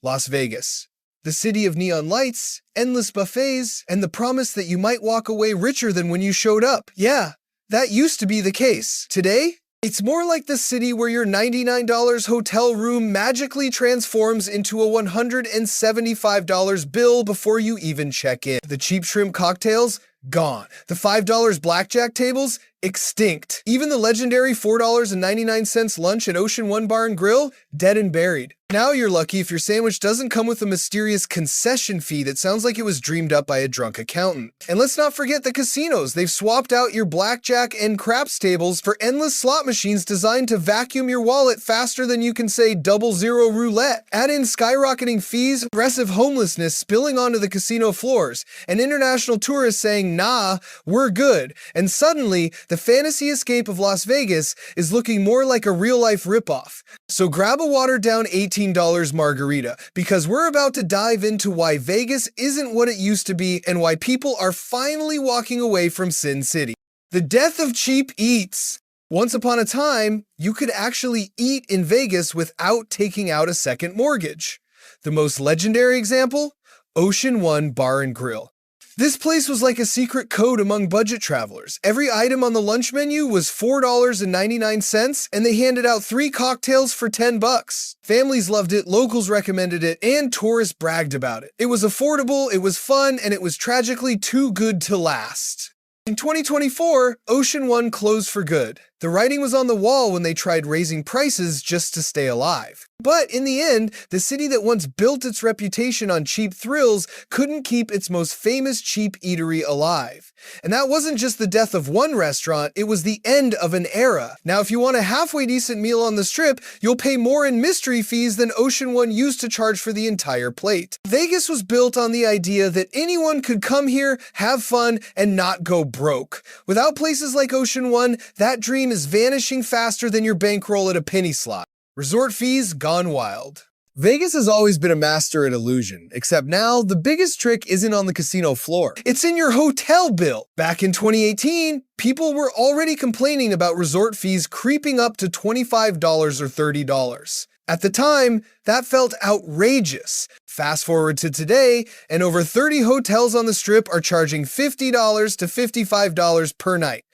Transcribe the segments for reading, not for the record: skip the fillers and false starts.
Las Vegas. The city of neon lights, endless buffets, and the promise that you might walk away richer than when you showed up. Yeah, that used to be the case. Today, it's more like the city where your $99 hotel room magically transforms into a $175 bill before you even check in. The cheap shrimp cocktails, gone. The $5 blackjack tables, extinct. Even the legendary $4.99 lunch at Ocean One Bar and Grill, dead and buried. Now you're lucky if your sandwich doesn't come with a mysterious concession fee that sounds like it was dreamed up by a drunk accountant. And let's not forget the casinos. They've swapped out your blackjack and craps tables for endless slot machines designed to vacuum your wallet faster than you can say 00 roulette. Add in skyrocketing fees, aggressive homelessness spilling onto the casino floors, and international tourists saying, nah, we're good. And suddenly, the fantasy escape of Las Vegas is looking more like a real-life ripoff. So grab a watered-down $18 margarita, because we're about to dive into why Vegas isn't what it used to be and why people are finally walking away from Sin City. The death of cheap eats. Once upon a time, you could actually eat in Vegas without taking out a second mortgage. The most legendary example? Ocean One Bar and Grill. This place was like a secret code among budget travelers. Every item on the lunch menu was $4.99, and they handed out 3 cocktails for $10. Families loved it, locals recommended it, and tourists bragged about it. It was affordable, it was fun, and it was tragically too good to last. In 2024, Ocean One closed for good. The writing was on the wall when they tried raising prices just to stay alive. But in the end, the city that once built its reputation on cheap thrills couldn't keep its most famous cheap eatery alive. And that wasn't just the death of one restaurant, it was the end of an era. Now, if you want a halfway decent meal on the Strip, you'll pay more in mystery fees than Ocean One used to charge for the entire plate. Vegas was built on the idea that anyone could come here, have fun, and not go broke. Without places like Ocean One, that dream is vanishing faster than your bankroll at a penny slot. Resort fees gone wild. Vegas has always been a master at illusion, except now the biggest trick isn't on the casino floor. It's in your hotel bill. Back in 2018, people were already complaining about resort fees creeping up to $25 or $30. At the time, that felt outrageous. Fast forward to today, and over 30 hotels on the Strip are charging $50 to $55 per night.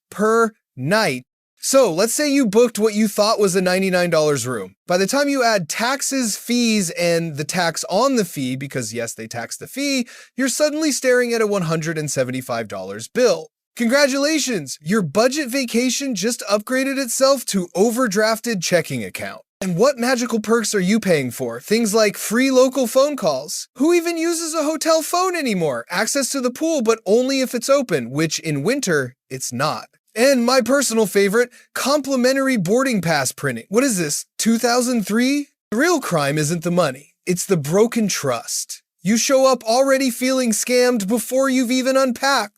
Per night. So let's say you booked what you thought was a $99 room. By the time you add taxes, fees, and the tax on the fee, because yes, they tax the fee, you're suddenly staring at a $175 bill. Congratulations, your budget vacation just upgraded itself to overdrafted checking account. And what magical perks are you paying for? Things like free local phone calls. Who even uses a hotel phone anymore? Access to the pool, but only if it's open, which in winter, it's not. And my personal favorite, complimentary boarding pass printing. What is this, 2003? The real crime isn't the money, it's the broken trust. You show up already feeling scammed before you've even unpacked.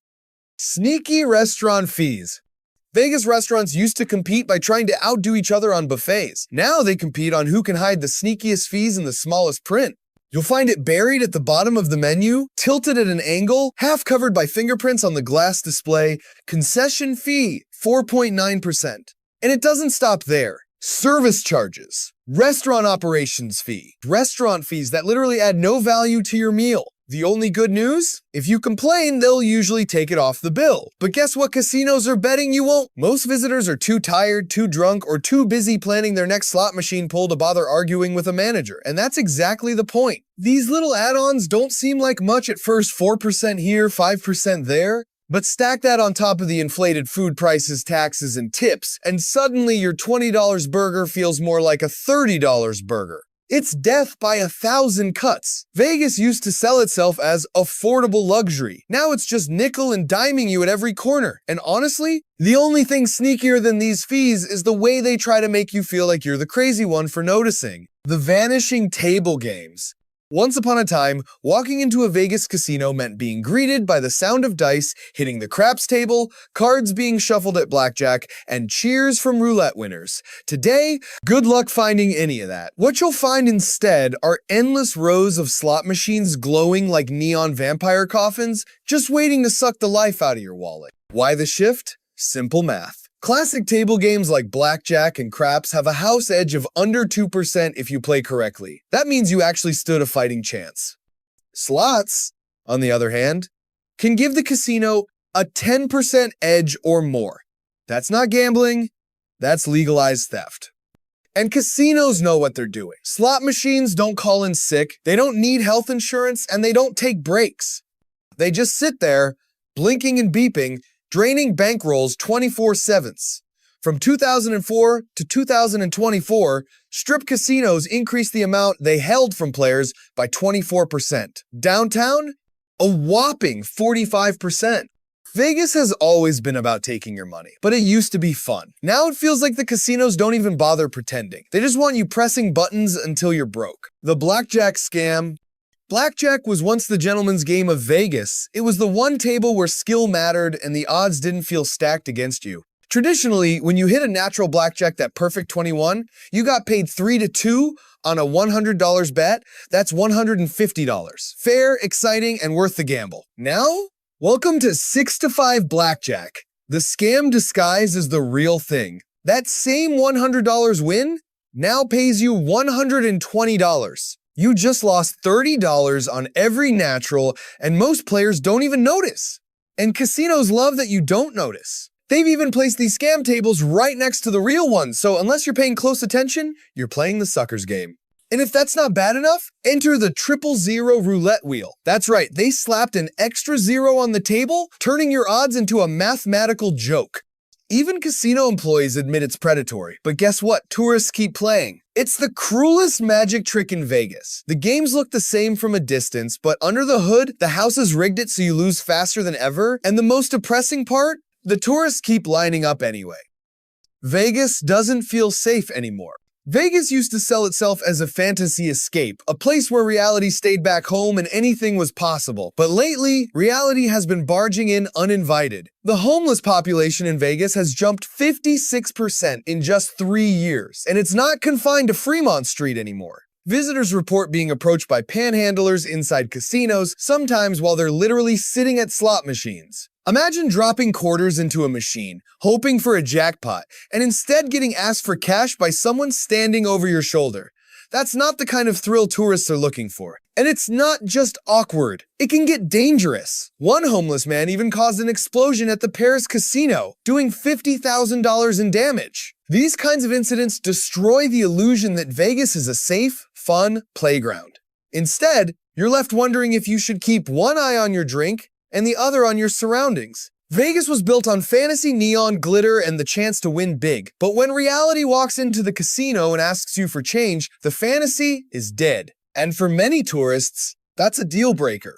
Sneaky restaurant fees. Vegas restaurants used to compete by trying to outdo each other on buffets. Now they compete on who can hide the sneakiest fees in the smallest print. You'll find it buried at the bottom of the menu, tilted at an angle, half covered by fingerprints on the glass display. Concession fee, 4.9%. And it doesn't stop there. Service charges, restaurant operations fee, restaurant fees that literally add no value to your meal. The only good news? If you complain, they'll usually take it off the bill. But guess what casinos are betting you won't? Most visitors are too tired, too drunk, or too busy planning their next slot machine pull to bother arguing with a manager. And that's exactly the point. These little add-ons don't seem like much at first, 4% here, 5% there. But stack that on top of the inflated food prices, taxes, and tips, and suddenly your $20 burger feels more like a $30 burger. It's death by 1,000 cuts. Vegas used to sell itself as affordable luxury. Now it's just nickel and diming you at every corner. And honestly, the only thing sneakier than these fees is the way they try to make you feel like you're the crazy one for noticing. The vanishing table games. Once upon a time, walking into a Vegas casino meant being greeted by the sound of dice hitting the craps table, cards being shuffled at blackjack, and cheers from roulette winners. Today, good luck finding any of that. What you'll find instead are endless rows of slot machines glowing like neon vampire coffins, just waiting to suck the life out of your wallet. Why the shift? Simple math. Classic table games like blackjack and craps have a house edge of under 2% if you play correctly. That means you actually stood a fighting chance. Slots, on the other hand, can give the casino a 10% edge or more. That's not gambling, that's legalized theft. And casinos know what they're doing. Slot machines don't call in sick, they don't need health insurance, and they don't take breaks. They just sit there, blinking and beeping, draining bankrolls 24/7. From 2004 to 2024, strip casinos increased the amount they held from players by 24%. Downtown, a whopping 45%. Vegas has always been about taking your money, but it used to be fun. Now it feels like the casinos don't even bother pretending. They just want you pressing buttons until you're broke. The blackjack scam. Blackjack was once the gentleman's game of Vegas. It was the one table where skill mattered and the odds didn't feel stacked against you. Traditionally, when you hit a natural blackjack that perfect 21, you got paid 3-2 on a $100 bet. That's $150. Fair, exciting, and worth the gamble. Now, welcome to 6-5 blackjack. The scam disguised as the real thing. That same $100 win now pays you $120. You just lost $30 on every natural, and most players don't even notice. And casinos love that you don't notice. They've even placed these scam tables right next to the real ones, so unless you're paying close attention, you're playing the sucker's game. And if that's not bad enough, enter the 000 roulette wheel. That's right, they slapped an extra zero on the table, turning your odds into a mathematical joke. Even casino employees admit it's predatory, but guess what? Tourists keep playing. It's the cruelest magic trick in Vegas. The games look the same from a distance, but under the hood, the house has rigged it so you lose faster than ever, and the most depressing part? The tourists keep lining up anyway. Vegas doesn't feel safe anymore. Vegas used to sell itself as a fantasy escape, a place where reality stayed back home and anything was possible. But lately, reality has been barging in uninvited. The homeless population in Vegas has jumped 56% in just 3 years, and it's not confined to Fremont Street anymore. Visitors report being approached by panhandlers inside casinos, sometimes while they're literally sitting at slot machines. Imagine dropping quarters into a machine, hoping for a jackpot, and instead getting asked for cash by someone standing over your shoulder. That's not the kind of thrill tourists are looking for. And it's not just awkward, it can get dangerous. One homeless man even caused an explosion at the Paris casino, doing $50,000 in damage. These kinds of incidents destroy the illusion that Vegas is a safe, fun playground. Instead, you're left wondering if you should keep one eye on your drink and the other on your surroundings. Vegas was built on fantasy, neon, glitter, and the chance to win big. But when reality walks into the casino and asks you for change, the fantasy is dead. And for many tourists, that's a deal breaker.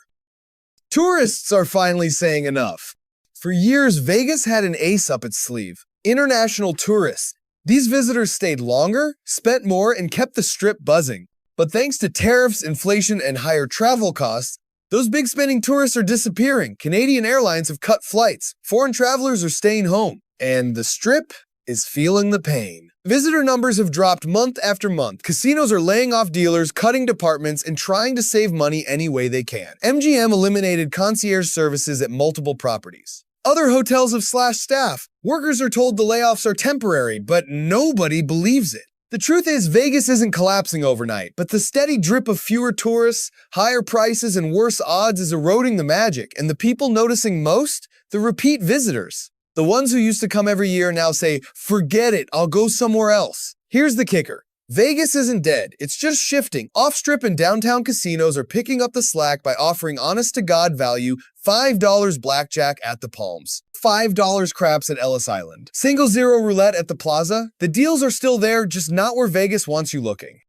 Tourists are finally saying enough. For years, Vegas had an ace up its sleeve: international tourists. These visitors stayed longer, spent more, and kept the strip buzzing. But thanks to tariffs, inflation, and higher travel costs, those big spending tourists are disappearing. Canadian Airlines have cut flights. Foreign travelers are staying home. And the Strip is feeling the pain. Visitor numbers have dropped month after month. Casinos are laying off dealers, cutting departments, and trying to save money any way they can. MGM eliminated concierge services at multiple properties. Other hotels have slashed staff. Workers are told the layoffs are temporary, but nobody believes it. The truth is, Vegas isn't collapsing overnight, but the steady drip of fewer tourists, higher prices, and worse odds is eroding the magic, and the people noticing most? The repeat visitors. The ones who used to come every year now say, "Forget it, I'll go somewhere else." Here's the kicker. Vegas isn't dead, it's just shifting. Off-strip and downtown casinos are picking up the slack by offering honest-to-God value, $5 blackjack at the Palms, $5 craps at Ellis Island, single zero roulette at the Plaza. The deals are still there, just not where Vegas wants you looking.